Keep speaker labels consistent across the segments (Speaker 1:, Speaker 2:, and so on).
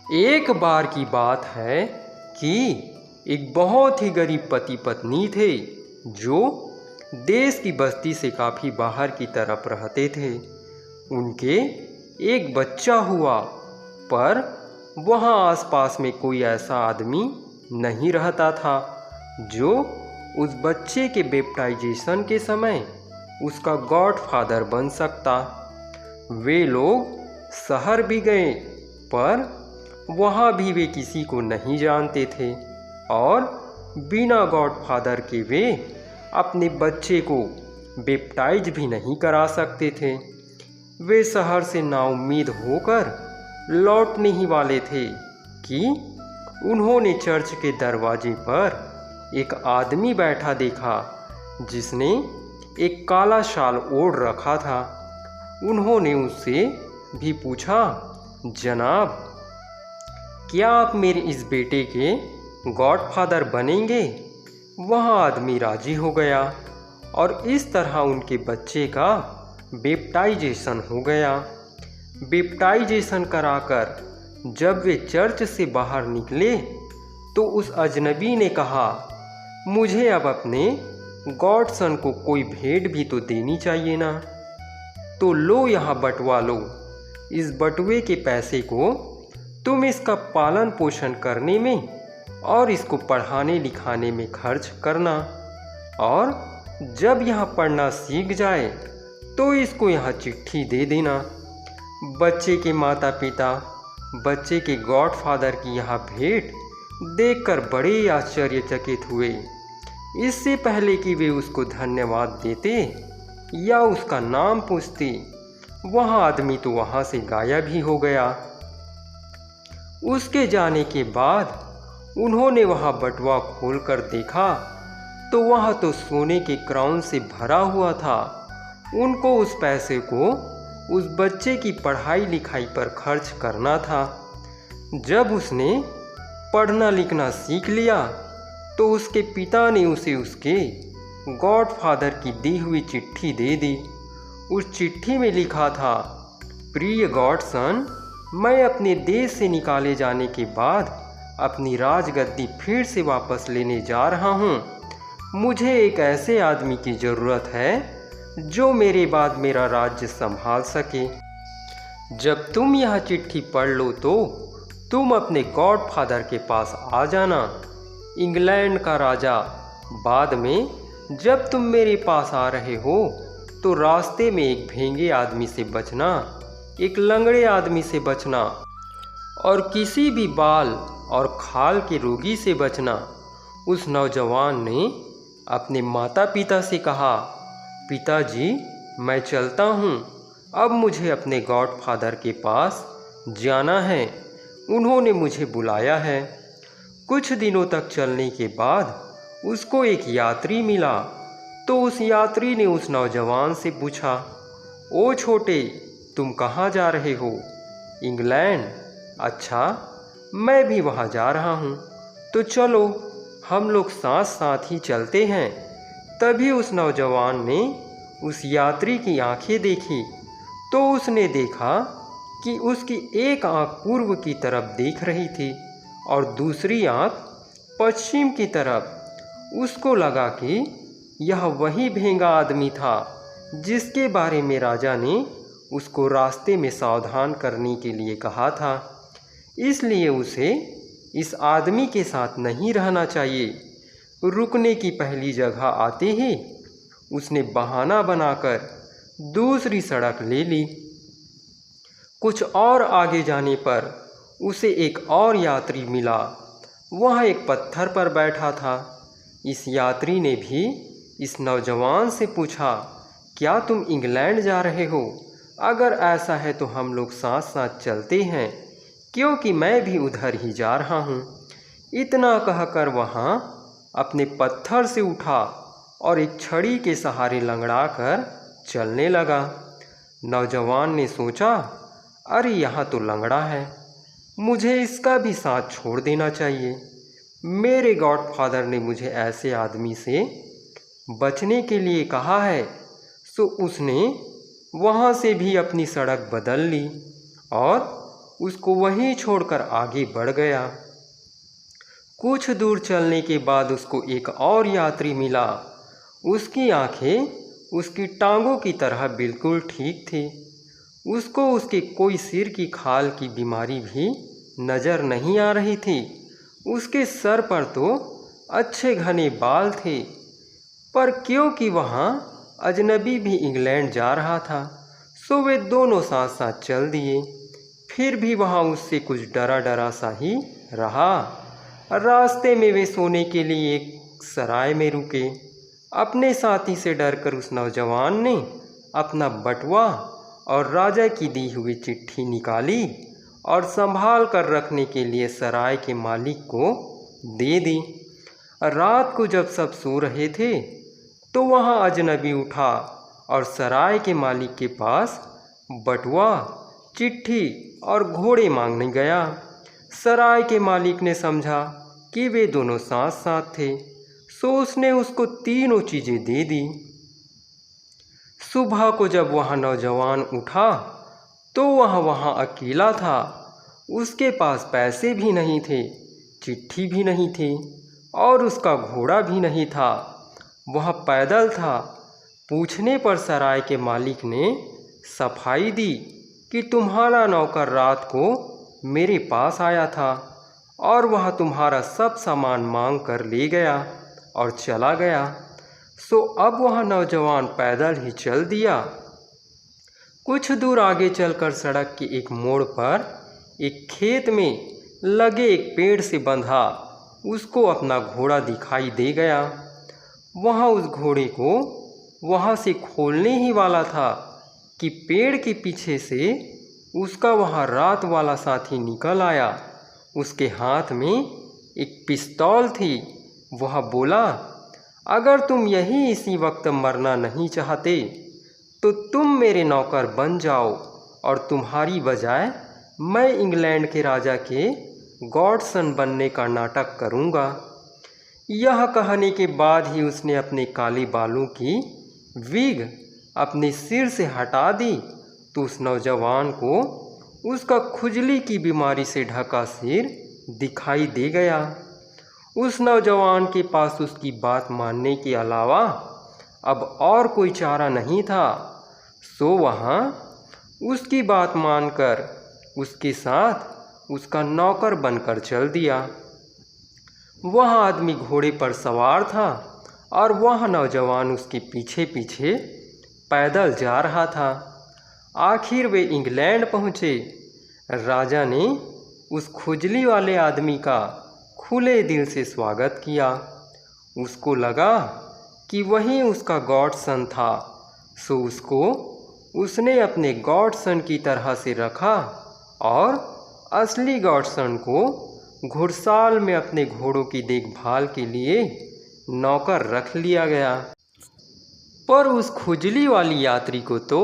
Speaker 1: एक बार की बात है कि एक बहुत ही गरीब पति पत्नी थे जो देश की बस्ती से काफ़ी बाहर की तरफ रहते थे। उनके एक बच्चा हुआ, पर वहाँ आसपास में कोई ऐसा आदमी नहीं रहता था जो उस बच्चे के बैप्टाइजेशन के समय उसका गॉडफादर बन सकता। वे लोग शहर भी गए, पर वहाँ भी वे किसी को नहीं जानते थे और बिना गॉडफादर के वे अपने बच्चे को बैप्टाइज भी नहीं करा सकते थे। वे शहर से नाउम्मीद होकर लौटने ही वाले थे कि उन्होंने चर्च के दरवाजे पर एक आदमी बैठा देखा जिसने एक काला शाल ओढ़ रखा था। उन्होंने उससे भी पूछा, जनाब, क्या आप मेरे इस बेटे के गॉडफादर बनेंगे? वह आदमी राजी हो गया और इस तरह उनके बच्चे का बैप्टाइजेशन हो गया। बैप्टाइजेशन कराकर जब वे चर्च से बाहर निकले तो उस अजनबी ने कहा, मुझे अब अपने गॉडसन को कोई भेंट भी तो देनी चाहिए ना। तो लो, यहाँ बटवा लो। इस बटुए के पैसे को तुम इसका पालन पोषण करने में और इसको पढ़ाने लिखाने में खर्च करना, और जब यह पढ़ना सीख जाए तो इसको यह चिट्ठी दे देना। बच्चे के माता पिता बच्चे के गॉडफादर की यह भेंट देखकर बड़े आश्चर्यचकित हुए। इससे पहले कि वे उसको धन्यवाद देते या उसका नाम पूछते, वह आदमी तो वहाँ से गायब ही हो गया। उसके जाने के बाद उन्होंने वह बटुआ खोलकर देखा तो वह तो सोने के क्राउन से भरा हुआ था। उनको उस पैसे को उस बच्चे की पढ़ाई लिखाई पर खर्च करना था। जब उसने पढ़ना लिखना सीख लिया तो उसके पिता ने उसे उसके गॉडफादर की दी हुई चिट्ठी दे दी। उस चिट्ठी में लिखा था, प्रिय गॉडसन, मैं अपने देश से निकाले जाने के बाद अपनी राजगद्दी फिर से वापस लेने जा रहा हूँ। मुझे एक ऐसे आदमी की ज़रूरत है जो मेरे बाद मेरा राज्य संभाल सके। जब तुम यह चिट्ठी पढ़ लो तो तुम अपने गॉडफादर के पास आ जाना। इंग्लैंड का राजा। बाद में जब तुम मेरे पास आ रहे हो तो रास्ते में एक भेंगे आदमी से बचना, एक लंगड़े आदमी से बचना और किसी भी बाल और खाल के रोगी से बचना। उस नौजवान ने अपने माता पिता से कहा, पिताजी, मैं चलता हूँ, अब मुझे अपने गॉडफादर के पास जाना है। उन्होंने मुझे बुलाया है। कुछ दिनों तक चलने के बाद उसको एक यात्री मिला तो उस यात्री ने उस नौजवान से पूछा, ओ छोटे, तुम कहाँ जा रहे हो? इंग्लैंड। अच्छा, मैं भी वहाँ जा रहा हूँ, तो चलो हम लोग साथ साथ ही चलते हैं। तभी उस नौजवान ने उस यात्री की आंखें देखी तो उसने देखा कि उसकी एक आंख पूर्व की तरफ देख रही थी और दूसरी आंख पश्चिम की तरफ। उसको लगा कि यह वही भेंगा आदमी था जिसके बारे में राजा ने उसको रास्ते में सावधान करने के लिए कहा था। इसलिए उसे इस आदमी के साथ नहीं रहना चाहिए। रुकने की पहली जगह आते ही उसने बहाना बनाकर दूसरी सड़क ले ली। कुछ और आगे जाने पर उसे एक और यात्री मिला। वह एक पत्थर पर बैठा था। इस यात्री ने भी इस नौजवान से पूछा, क्या तुम इंग्लैंड जा रहे हो? अगर ऐसा है तो हम लोग साथ साथ चलते हैं, क्योंकि मैं भी उधर ही जा रहा हूँ। इतना कहकर वहाँ अपने पत्थर से उठा और एक छड़ी के सहारे लंगड़ा कर चलने लगा। नौजवान ने सोचा, अरे यहाँ तो लंगड़ा है, मुझे इसका भी साथ छोड़ देना चाहिए। मेरे गॉडफादर ने मुझे ऐसे आदमी से बचने के लिए कहा है। सो उसने वहाँ से भी अपनी सड़क बदल ली और उसको वहीं छोड़कर आगे बढ़ गया। कुछ दूर चलने के बाद उसको एक और यात्री मिला। उसकी आंखें उसकी टांगों की तरह बिल्कुल ठीक थी। उसको उसके कोई सिर की खाल की बीमारी भी नज़र नहीं आ रही थी। उसके सर पर तो अच्छे घने बाल थे, पर क्योंकि वहाँ अजनबी भी इंग्लैंड जा रहा था, सो वे दोनों साथ साथ चल दिए। फिर भी वहाँ उससे कुछ डरा डरा सा ही रहा। रास्ते में वे सोने के लिए एक सराय में रुके। अपने साथी से डरकर उस नौजवान ने अपना बटुआ और राजा की दी हुई चिट्ठी निकाली और संभाल कर रखने के लिए सराय के मालिक को दे दी। रात को जब सब सो रहे थे तो वहाँ अजनबी उठा और सराय के मालिक के पास बटुआ, चिट्ठी और घोड़े मांगने गया। सराय के मालिक ने समझा कि वे दोनों साथ साथ थे, सो उसने उसको तीनों चीज़ें दे दी। सुबह को जब वह नौजवान उठा तो वहाँ अकेला था। उसके पास पैसे भी नहीं थे, चिट्ठी भी नहीं थी और उसका घोड़ा भी नहीं था। वह पैदल था। पूछने पर सराय के मालिक ने सफाई दी कि तुम्हारा नौकर रात को मेरे पास आया था और वह तुम्हारा सब सामान मांग कर ले गया और चला गया। सो अब वह नौजवान पैदल ही चल दिया। कुछ दूर आगे चलकर सड़क के एक मोड़ पर एक खेत में लगे एक पेड़ से बंधा उसको अपना घोड़ा दिखाई दे गया। वह उस घोड़े को वहाँ से खोलने ही वाला था कि पेड़ के पीछे से उसका वहाँ रात वाला साथी निकल आया। उसके हाथ में एक पिस्तौल थी। वह बोला, अगर तुम यहीं इसी वक्त मरना नहीं चाहते तो तुम मेरे नौकर बन जाओ और तुम्हारी बजाय मैं इंग्लैंड के राजा के गॉडसन बनने का नाटक करूँगा। यह कहने के बाद ही उसने अपने काले बालों की विग अपने सिर से हटा दी तो उस नौजवान को उसका खुजली की बीमारी से ढका सिर दिखाई दे गया। उस नौजवान के पास उसकी बात मानने के अलावा अब और कोई चारा नहीं था, सो वहाँ उसकी बात मानकर उसके साथ उसका नौकर बनकर चल दिया। वह आदमी घोड़े पर सवार था और वह नौजवान उसके पीछे पीछे पैदल जा रहा था। आखिर वे इंग्लैंड पहुँचे। राजा ने उस खुजली वाले आदमी का खुले दिल से स्वागत किया। उसको लगा कि वही उसका गॉडसन था, सो उसको उसने अपने गॉडसन की तरह से रखा और असली गॉडसन को घुड़साल में अपने घोड़ों की देखभाल के लिए नौकर रख लिया गया। पर उस खुजली वाली यात्री को तो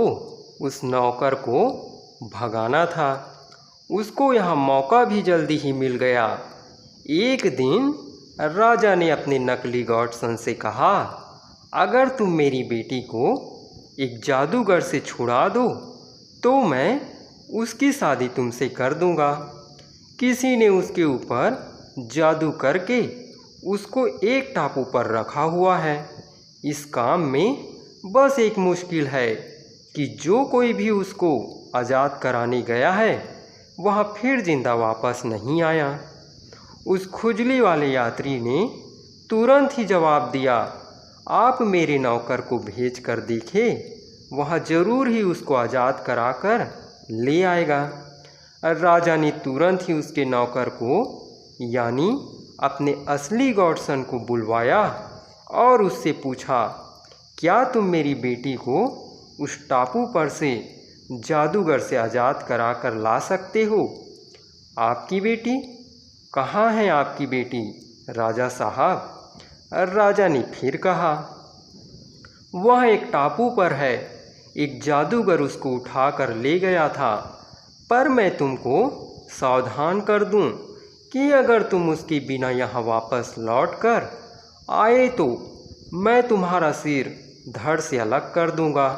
Speaker 1: उस नौकर को भगाना था। उसको यह मौका भी जल्दी ही मिल गया। एक दिन राजा ने अपने नकली गॉडसन से कहा, अगर तुम मेरी बेटी को एक जादूगर से छुड़ा दो तो मैं उसकी शादी तुमसे कर दूंगा। किसी ने उसके ऊपर जादू करके उसको एक टापू पर रखा हुआ है। इस काम में बस एक मुश्किल है कि जो कोई भी उसको आज़ाद कराने गया है वह फिर जिंदा वापस नहीं आया। उस खुजली वाले यात्री ने तुरंत ही जवाब दिया, आप मेरे नौकर को भेज कर देखें, वह ज़रूर ही उसको आज़ाद कराकर ले आएगा। राजा ने तुरंत ही उसके नौकर को यानी अपने असली गॉडसन को बुलवाया और उससे पूछा, क्या तुम मेरी बेटी को उस टापू पर से जादूगर से आज़ाद करा कर ला सकते हो? आपकी बेटी? कहाँ है आपकी बेटी राजा साहब? राजा ने फिर कहा, वह एक टापू पर है। एक जादूगर उसको उठा कर ले गया था, पर मैं तुमको सावधान कर दूं कि अगर तुम उसके बिना यहाँ वापस लौट कर आए तो मैं तुम्हारा सिर धड़ से अलग कर दूंगा।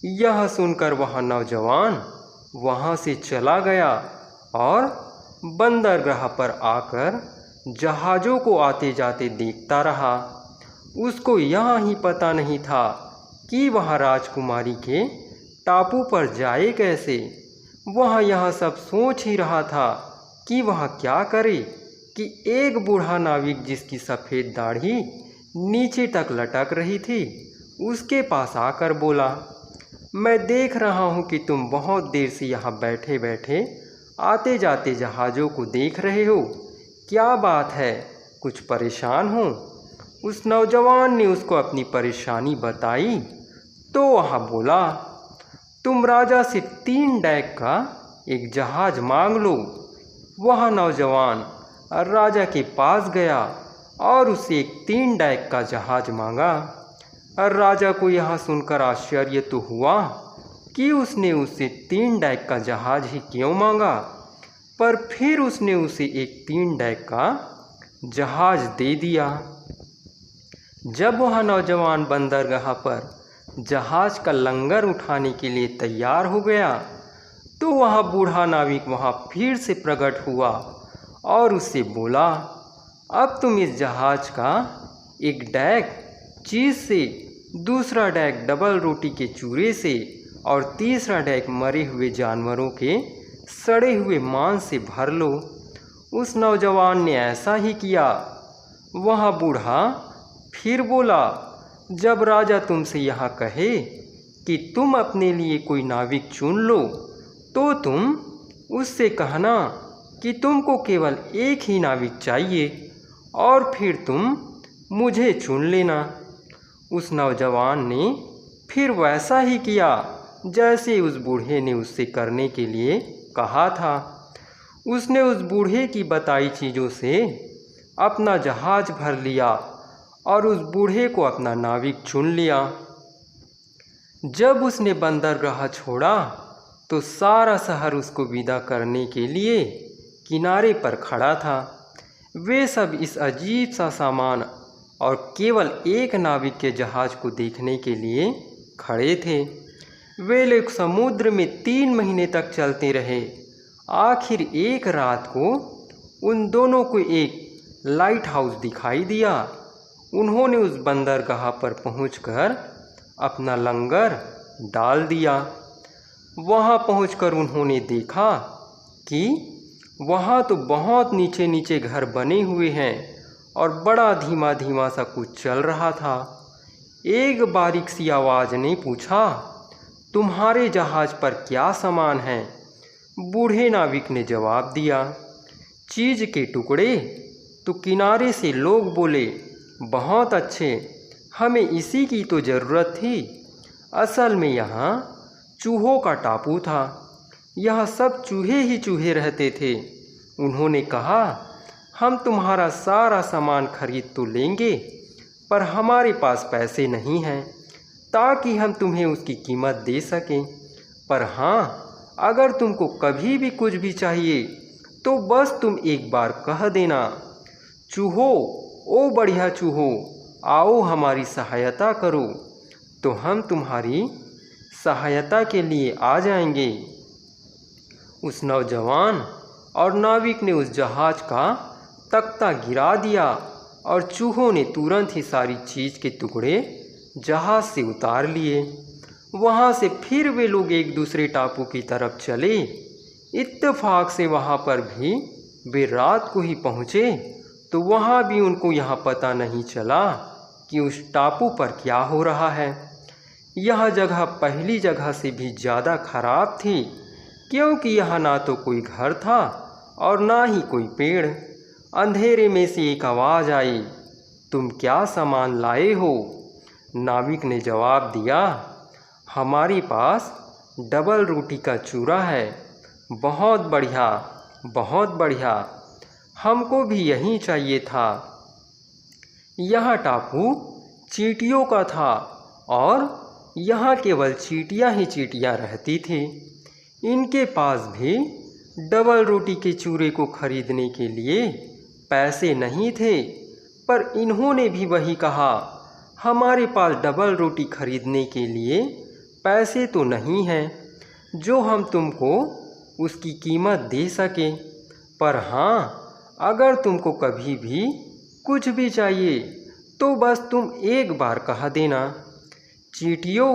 Speaker 1: यह सुनकर वह नौजवान वहाँ से चला गया और बंदरगाह पर आकर जहाज़ों को आते जाते देखता रहा। उसको यहाँ ही पता नहीं था कि वह राजकुमारी के टापू पर जाए कैसे। वह यह सब सोच ही रहा था कि वह क्या करे कि एक बूढ़ा नाविक जिसकी सफ़ेद दाढ़ी नीचे तक लटक रही थी उसके पास आकर बोला, मैं देख रहा हूँ कि तुम बहुत देर से यहाँ बैठे बैठे आते जाते जहाज़ों को देख रहे हो। क्या बात है, कुछ परेशान हो? उस नौजवान ने उसको अपनी परेशानी बताई तो वह बोला, तुम राजा से 3 डेक का एक जहाज़ मांग लो। वह नौजवान राजा के पास गया और उसे एक 3 डेक का जहाज़ मांगा। राजा को यह सुनकर आश्चर्य तो हुआ कि उसने उसे 3 डेक का जहाज़ ही क्यों मांगा, पर फिर उसने उसे एक 3 डेक का जहाज़ दे दिया। जब वह नौजवान बंदरगाह पर जहाज़ का लंगर उठाने के लिए तैयार हो गया तो वह बूढ़ा नाविक वहाँ फिर से प्रकट हुआ और उससे बोला, अब तुम इस जहाज़ का एक डेक चीज़ से, दूसरा डेक डबल रोटी के चूरे से और तीसरा डेक मरे हुए जानवरों के सड़े हुए मांस से भर लो। उस नौजवान ने ऐसा ही किया। वह बूढ़ा फिर बोला, जब राजा तुमसे यहाँ कहे कि तुम अपने लिए कोई नाविक चुन लो तो तुम उससे कहना कि तुमको केवल एक ही नाविक चाहिए और फिर तुम मुझे चुन लेना। उस नौजवान ने फिर वैसा ही किया जैसे उस बूढ़े ने उससे करने के लिए कहा था। उसने उस बूढ़े की बताई चीज़ों से अपना जहाज़ भर लिया और उस बूढ़े को अपना नाविक चुन लिया। जब उसने बंदरगाह छोड़ा तो सारा शहर उसको विदा करने के लिए किनारे पर खड़ा था। वे सब इस अजीब सा सामान और केवल एक नाविक के जहाज़ को देखने के लिए खड़े थे। वे लोग समुद्र में 3 महीने तक चलते रहे। आखिर एक रात को उन दोनों को एक लाइट हाउस दिखाई दिया। उन्होंने उस बंदरगाह पर पहुंचकर अपना लंगर डाल दिया। वहां पहुंचकर उन्होंने देखा कि वहां तो बहुत नीचे नीचे घर बने हुए हैं और बड़ा धीमा धीमा सा कुछ चल रहा था। एक बारीक सी आवाज़ ने पूछा, तुम्हारे जहाज़ पर क्या सामान है? बूढ़े नाविक ने जवाब दिया, चीज़ के टुकड़े। तो किनारे से लोग बोले, बहुत अच्छे, हमें इसी की तो ज़रूरत थी। असल में यहाँ चूहों का टापू था, यह सब चूहे ही चूहे रहते थे। उन्होंने कहा, हम तुम्हारा सारा सामान खरीद तो लेंगे पर हमारे पास पैसे नहीं हैं ताकि हम तुम्हें उसकी कीमत दे सकें। पर हाँ, अगर तुमको कभी भी कुछ भी चाहिए तो बस तुम एक बार कह देना, चूहो, ओ बढ़िया चूहो, आओ हमारी सहायता करो, तो हम तुम्हारी सहायता के लिए आ जाएंगे। उस नौजवान और नाविक ने उस जहाज़ का तख्ता गिरा दिया और चूहों ने तुरंत ही सारी चीज़ के टुकड़े जहाज़ से उतार लिए। वहाँ से फिर वे लोग एक दूसरे टापू की तरफ चले। इत्तेफाक से वहाँ पर भी वे रात को ही पहुँचे तो वहाँ भी उनको यहाँ पता नहीं चला कि उस टापू पर क्या हो रहा है। यह जगह पहली जगह से भी ज़्यादा खराब थी क्योंकि यहाँ ना तो कोई घर था और ना ही कोई पेड़। अंधेरे में से एक आवाज़ आई, तुम क्या सामान लाए हो? नाविक ने जवाब दिया, हमारे पास डबल रोटी का चूरा है। बहुत बढ़िया, बहुत बढ़िया, हमको भी यही चाहिए था। यह टापू चींटियों का था और यहाँ केवल चींटियाँ ही चींटियाँ रहती थी। इनके पास भी डबल रोटी के चूरे को खरीदने के लिए पैसे नहीं थे, पर इन्होंने भी वही कहा, हमारे पास डबल रोटी खरीदने के लिए पैसे तो नहीं हैं जो हम तुमको उसकी कीमत दे सके। पर हाँ, अगर तुमको कभी भी कुछ भी चाहिए तो बस तुम एक बार कह देना, चींटियों,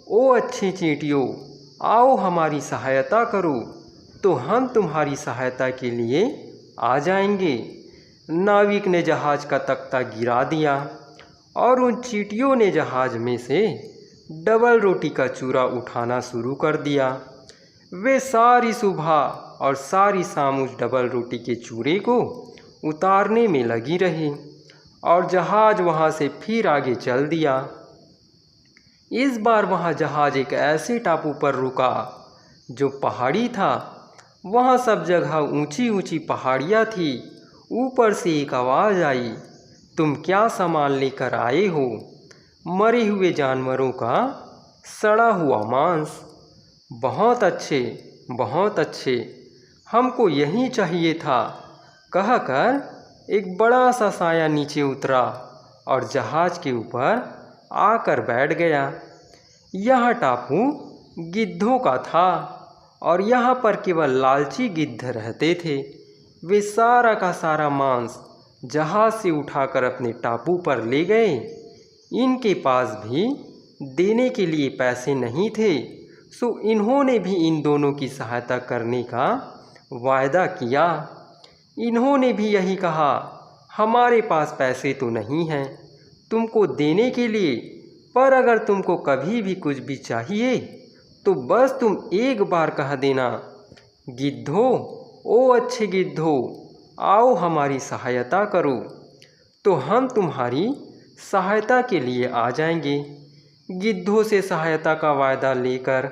Speaker 1: ओ अच्छी चींटियों, आओ हमारी सहायता करो, तो हम तुम्हारी सहायता के लिए आ जाएंगे। नाविक ने जहाज का तख्ता गिरा दिया और उन चींटियों ने जहाज में से डबल रोटी का चूरा उठाना शुरू कर दिया। वे सारी सुबह और सारी शाम उस डबल रोटी के चूरे को उतारने में लगी रही और जहाज वहाँ से फिर आगे चल दिया। इस बार वहाँ जहाज एक ऐसे टापू पर रुका जो पहाड़ी था। वहाँ सब जगह ऊंची ऊंची पहाड़ियाँ थी। ऊपर से एक आवाज़ आई, तुम क्या सामान लेकर आए हो? मरे हुए जानवरों का सड़ा हुआ मांस। बहुत अच्छे, बहुत अच्छे, हमको यही चाहिए था, कहकर एक बड़ा सा साया नीचे उतरा और जहाज के ऊपर आकर बैठ गया। यह टापू गिद्धों का था और यहाँ पर केवल लालची गिद्ध रहते थे। वे सारा का सारा मांस जहाज से उठाकर अपने टापू पर ले गए। इनके पास भी देने के लिए पैसे नहीं थे, सो इन्होंने भी इन दोनों की सहायता करने का वायदा किया। इन्होंने भी यही कहा, हमारे पास पैसे तो नहीं हैं तुमको देने के लिए, पर अगर तुमको कभी भी कुछ भी चाहिए तो बस तुम एक बार कह देना, गिद्धों, ओ अच्छे गिद्धों, आओ हमारी सहायता करो, तो हम तुम्हारी सहायता के लिए आ जाएंगे। गिद्धों से सहायता का वायदा लेकर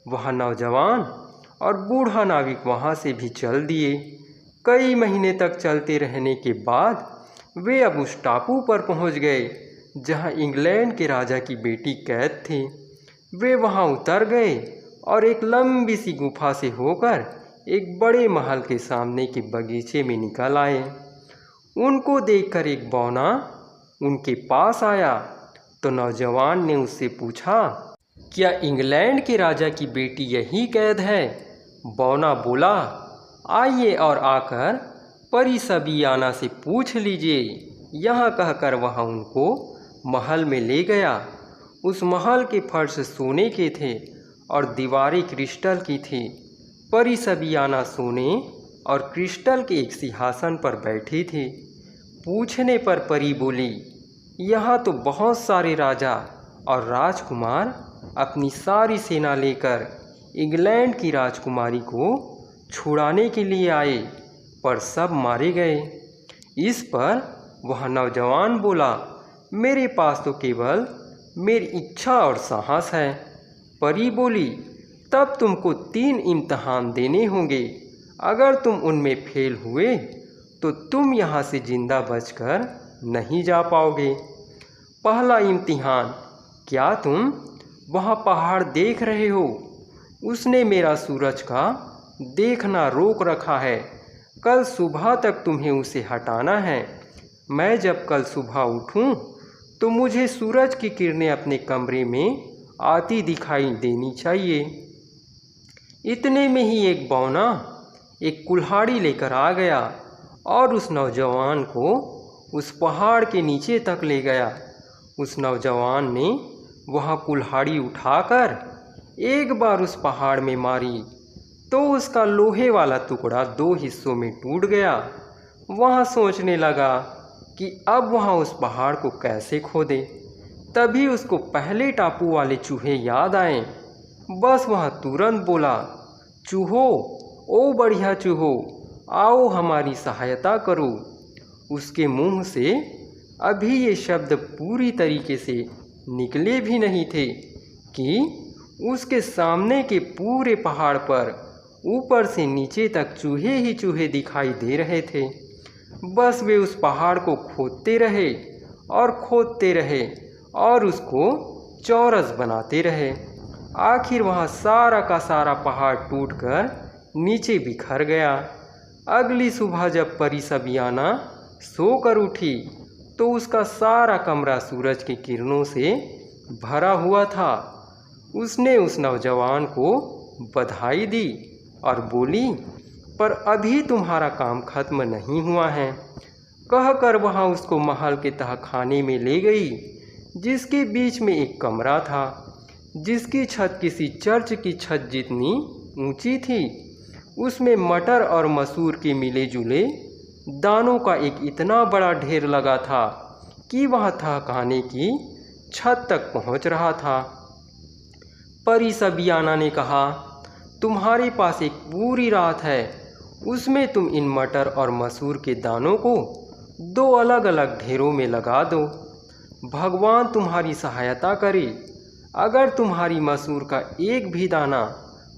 Speaker 1: वह नौजवान और बूढ़ा नाविक वहाँ से भी चल दिए। कई महीने तक चलते रहने के बाद वे अब उस टापू पर पहुँच गए जहाँ इंग्लैंड के राजा की बेटी कैद थी। वे वहाँ उतर गए और एक लंबी सी गुफा से होकर एक बड़े महल के सामने के बगीचे में निकल आए। उनको देखकर एक बौना उनके पास आया तो नौजवान ने उससे पूछा, क्या इंग्लैंड के राजा की बेटी यही कैद है? बौना बोला, आइए और आकर परी सबियाना से पूछ लीजिए। यह कहकर वह उनको महल में ले गया। उस महल के फर्श सोने के थे और दीवारें क्रिस्टल की थी। परी सबियाना सोने और क्रिस्टल के एक सिंहासन पर बैठी थी। पूछने पर परी बोली, यहाँ तो बहुत सारे राजा और राजकुमार अपनी सारी सेना लेकर इंग्लैंड की राजकुमारी को छुड़ाने के लिए आए, पर सब मारे गए। इस पर वह नौजवान बोला, मेरे पास तो केवल मेरी इच्छा और साहस है। परी बोली, तब तुमको 3 इम्तहान देने होंगे। अगर तुम उनमें फेल हुए तो तुम यहाँ से जिंदा बचकर नहीं जा पाओगे। पहला इम्तिहान, क्या तुम वहाँ पहाड़ देख रहे हो? उसने मेरा सूरज का देखना रोक रखा है। कल सुबह तक तुम्हें उसे हटाना है। मैं जब कल सुबह उठूं तो मुझे सूरज की किरणें अपने कमरे में आती दिखाई देनी चाहिए। इतने में ही एक बौना एक कुल्हाड़ी लेकर आ गया और उस नौजवान को उस पहाड़ के नीचे तक ले गया। उस नौजवान ने वह कुल्हाड़ी उठाकर एक बार उस पहाड़ में मारी तो उसका लोहे वाला टुकड़ा 2 हिस्सों में टूट गया। वह सोचने लगा कि अब वह उस पहाड़ को कैसे खोदे। तभी उसको पहले टापू वाले चूहे याद आए। बस वह तुरंत बोला, चूहो, ओ बढ़िया चूहो, आओ हमारी सहायता करो। उसके मुंह से अभी ये शब्द पूरी तरीके से निकले भी नहीं थे कि उसके सामने के पूरे पहाड़ पर ऊपर से नीचे तक चूहे ही चूहे दिखाई दे रहे थे। बस वे उस पहाड़ को खोदते रहे और खोदते रहे और उसको चौरस बनाते रहे। आखिर वहाँ सारा का सारा पहाड़ टूटकर नीचे बिखर गया। अगली सुबह जब परी सबियाना सोकर उठी तो उसका सारा कमरा सूरज की किरणों से भरा हुआ था। उसने उस नौजवान को बधाई दी और बोली, पर अभी तुम्हारा काम खत्म नहीं हुआ है। कहकर वहाँ उसको महल के तहखाने में ले गई, जिसके बीच में एक कमरा था, जिसकी छत किसी चर्च की छत जितनी ऊंची थी। उसमें मटर और मसूर के मिले जुले दानों का एक इतना बड़ा ढेर लगा था कि वह तहखाने की छत तक पहुंच रहा था। परी सबियाना ने कहा, तुम्हारे पास एक पूरी रात है, उसमें तुम इन मटर और मसूर के दानों को 2 अलग अलग ढेरों में लगा दो। भगवान तुम्हारी सहायता करे। अगर तुम्हारी मसूर का एक भी दाना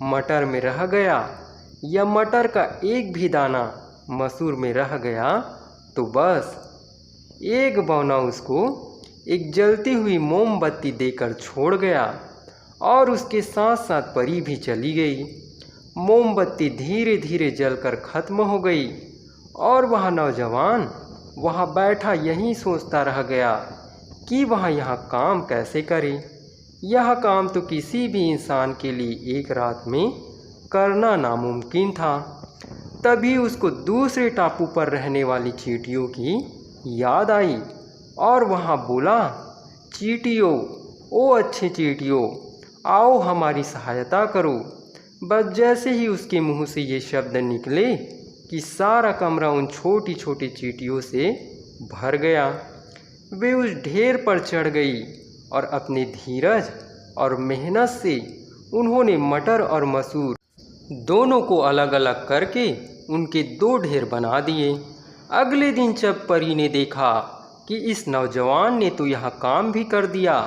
Speaker 1: मटर में रह गया या मटर का एक भी दाना मसूर में रह गया तो बस एक बौना उसको एक जलती हुई मोमबत्ती देकर छोड़ गया और उसके साथ साथ परी भी चली गई। मोमबत्ती धीरे धीरे जलकर खत्म हो गई और वह नौजवान वहाँ बैठा यही सोचता रह गया कि वह यहाँ काम कैसे करे। यह काम तो किसी भी इंसान के लिए एक रात में करना नामुमकिन था। तभी उसको दूसरे टापू पर रहने वाली चींटियों की याद आई और वहाँ बोला, चींटियों, ओ अच्छे चींटियों, आओ हमारी सहायता करो। बस जैसे ही उसके मुंह से ये शब्द निकले कि सारा कमरा उन छोटी छोटी चींटियों से भर गया। वे उस ढेर पर चढ़ गई और अपने धीरज और मेहनत से उन्होंने मटर और मसूर दोनों को अलग अलग करके उनके 2 ढेर बना दिए। अगले दिन जब परी ने देखा कि इस नौजवान ने तो यह काम भी कर दिया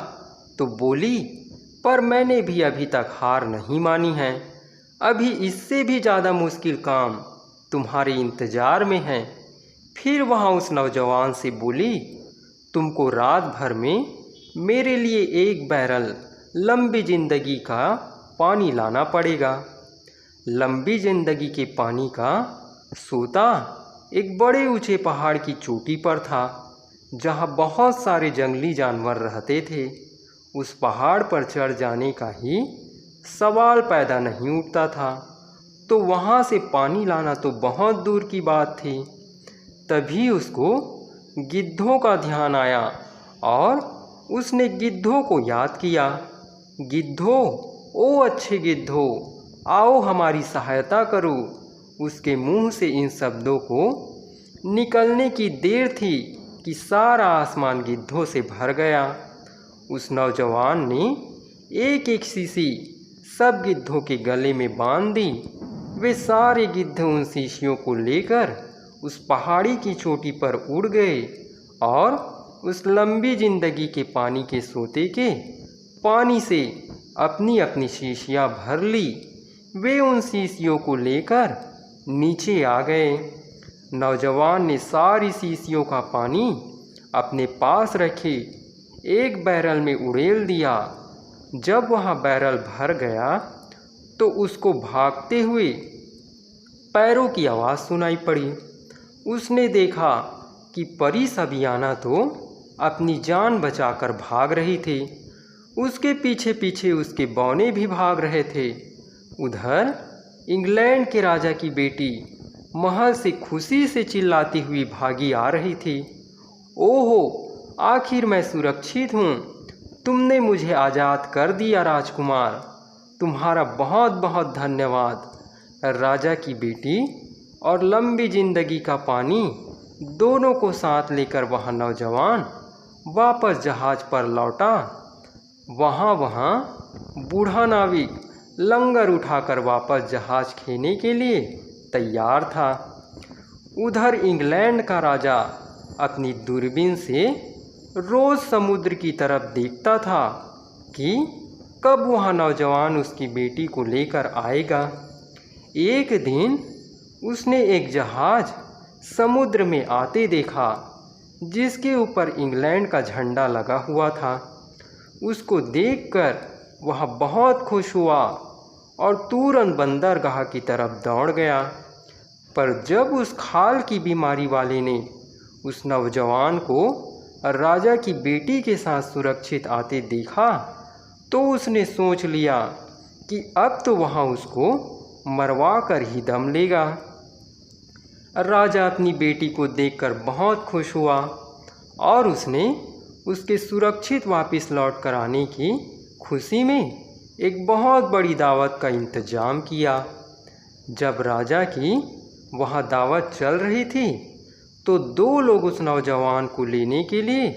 Speaker 1: तो बोली, पर मैंने भी अभी तक हार नहीं मानी है। अभी इससे भी ज़्यादा मुश्किल काम तुम्हारे इंतज़ार में है। फिर वहाँ उस नौजवान से बोली, तुमको रात भर में मेरे लिए 1 बैरल लंबी ज़िंदगी का पानी लाना पड़ेगा। लंबी ज़िंदगी के पानी का सोता एक बड़े ऊंचे पहाड़ की चोटी पर था, जहाँ बहुत सारे जंगली जानवर रहते थे। उस पहाड़ पर चढ़ जाने का ही सवाल पैदा नहीं उठता था, तो वहाँ से पानी लाना तो बहुत दूर की बात थी। तभी उसको गिद्धों का ध्यान आया और उसने गिद्धों को याद किया। गिद्धों, ओ अच्छे गिद्धों, आओ हमारी सहायता करो। उसके मुंह से इन शब्दों को निकलने की देर थी कि सारा आसमान गिद्धों से भर गया। उस नौजवान ने एक एक शीशी सब गिद्धों के गले में बांध दी। वे सारे गिद्ध उन शीशियों को लेकर उस पहाड़ी की चोटी पर उड़ गए और उस लंबी जिंदगी के पानी के सोते के पानी से अपनी अपनी शीशियाँ भर ली। वे उन शीशियों को लेकर नीचे आ गए। नौजवान ने सारी शीशियों का पानी अपने पास रखे 1 बैरल में उड़ेल दिया। जब वह बैरल भर गया तो उसको भागते हुए पैरों की आवाज़ सुनाई पड़ी। उसने देखा कि परी सबियाना तो अपनी जान बचाकर भाग रही थी। उसके पीछे पीछे उसके बौने भी भाग रहे थे। उधर इंग्लैंड के राजा की बेटी महल से खुशी से चिल्लाती हुई भागी आ रही थी। ओहो, आखिर मैं सुरक्षित हूँ। तुमने मुझे आज़ाद कर दिया राजकुमार। तुम्हारा बहुत बहुत धन्यवाद। राजा की बेटी और लंबी जिंदगी का पानी दोनों को साथ लेकर वह नौजवान वापस जहाज पर लौटा। वहाँ बूढ़ा नाविक लंगर उठाकर वापस जहाज खेने के लिए तैयार था। उधर इंग्लैंड का राजा अपनी दूरबीन से रोज़ समुद्र की तरफ देखता था कि कब वह नौजवान उसकी बेटी को लेकर आएगा। एक दिन उसने एक जहाज़ समुद्र में आते देखा, जिसके ऊपर इंग्लैंड का झंडा लगा हुआ था। उसको देखकर वह बहुत खुश हुआ और तुरंत बंदरगाह की तरफ दौड़ गया। पर जब उस खाल की बीमारी वाले ने उस नौजवान को राजा की बेटी के साथ सुरक्षित आते देखा, तो उसने सोच लिया कि अब तो वहाँ उसको मरवा कर ही दम लेगा। राजा अपनी बेटी को देखकर बहुत खुश हुआ और उसने उसके सुरक्षित वापस लौट कर आने की खुशी में एक बहुत बड़ी दावत का इंतजाम किया। जब राजा की वहाँ दावत चल रही थी तो दो लोग उस नौजवान को लेने के लिए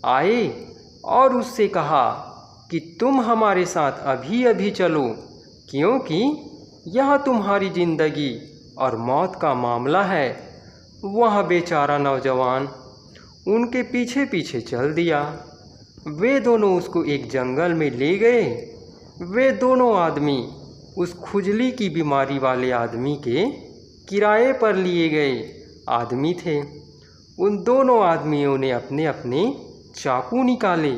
Speaker 1: आए और उससे कहा कि तुम हमारे साथ अभी अभी चलो, क्योंकि यह तुम्हारी ज़िंदगी और मौत का मामला है। वह बेचारा नौजवान उनके पीछे पीछे चल दिया। वे दोनों उसको एक जंगल में ले गए। वे दोनों आदमी उस खुजली की बीमारी वाले आदमी के किराए पर लिए गए आदमी थे। उन दोनों आदमियों ने अपने अपने चाकू निकाले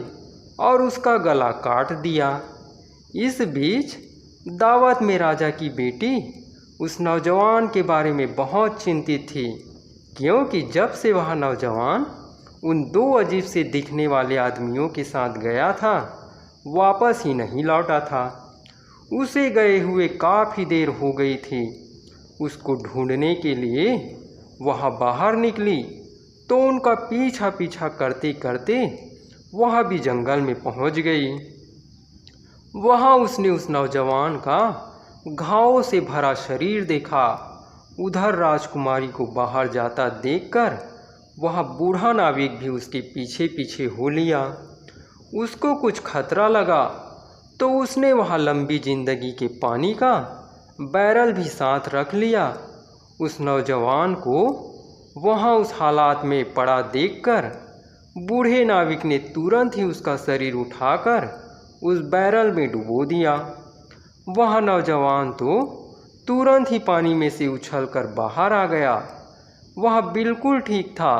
Speaker 1: और उसका गला काट दिया। इस बीच दावत में राजा की बेटी उस नौजवान के बारे में बहुत चिंतित थी, क्योंकि जब से वह नौजवान उन दो अजीब से दिखने वाले आदमियों के साथ गया था वापस ही नहीं लौटा था। उसे गए हुए काफ़ी देर हो गई थी। उसको ढूंढने के लिए वह बाहर निकली तो उनका पीछा पीछा करते करते वह भी जंगल में पहुंच गई। वहाँ उसने उस नौजवान का घावों से भरा शरीर देखा। उधर राजकुमारी को बाहर जाता देखकर वह बूढ़ा नाविक भी उसके पीछे पीछे हो लिया। उसको कुछ खतरा लगा तो उसने वहाँ लंबी जिंदगी के पानी का बैरल भी साथ रख लिया। उस नौजवान को वहाँ उस हालात में पड़ा देखकर बूढ़े नाविक ने तुरंत ही उसका शरीर उठाकर उस बैरल में डुबो दिया। वह नौजवान तो तुरंत ही पानी में से उछलकर बाहर आ गया। वह बिल्कुल ठीक था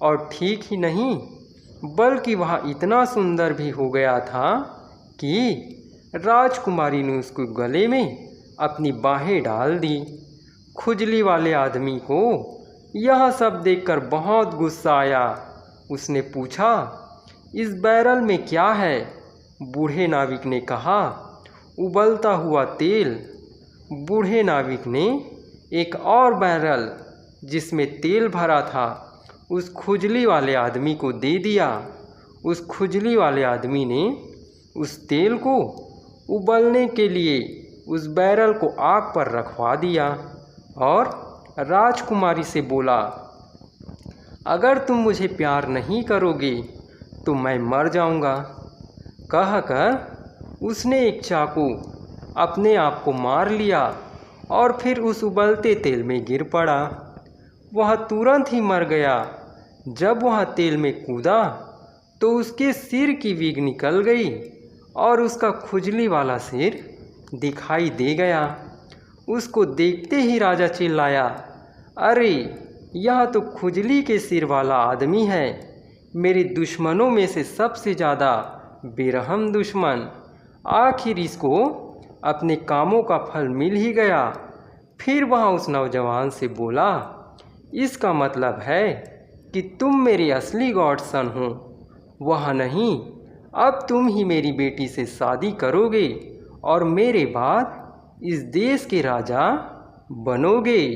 Speaker 1: और ठीक ही नहीं बल्कि वह इतना सुंदर भी हो गया था कि राजकुमारी ने उसके गले में अपनी बाहें डाल दी। खुजली वाले आदमी को यह सब देखकर बहुत गुस्सा आया। उसने पूछा, इस बैरल में क्या है? बूढ़े नाविक ने कहा, उबलता हुआ तेल। बूढ़े नाविक ने एक और बैरल जिसमें तेल भरा था उस खुजली वाले आदमी को दे दिया। उस खुजली वाले आदमी ने उस तेल को उबलने के लिए उस बैरल को आग पर रखवा दिया और राजकुमारी से बोला, अगर तुम मुझे प्यार नहीं करोगे तो मैं मर जाऊंगा। कहकर उसने एक चाकू अपने आप को मार लिया और फिर उस उबलते तेल में गिर पड़ा। वह तुरंत ही मर गया। जब वह तेल में कूदा तो उसके सिर की विग निकल गई और उसका खुजली वाला सिर दिखाई दे गया। उसको देखते ही राजा चिल्लाया, अरे यह तो खुजली के सिर वाला आदमी है, मेरे दुश्मनों में से सबसे ज़्यादा बेरहम दुश्मन। आखिर इसको अपने कामों का फल मिल ही गया। फिर वह उस नौजवान से बोला, इसका मतलब है कि तुम मेरे असली गॉडसन हो। वह नहीं, अब तुम ही मेरी बेटी से शादी करोगे और मेरे बाद इस देश के राजा बनोगे।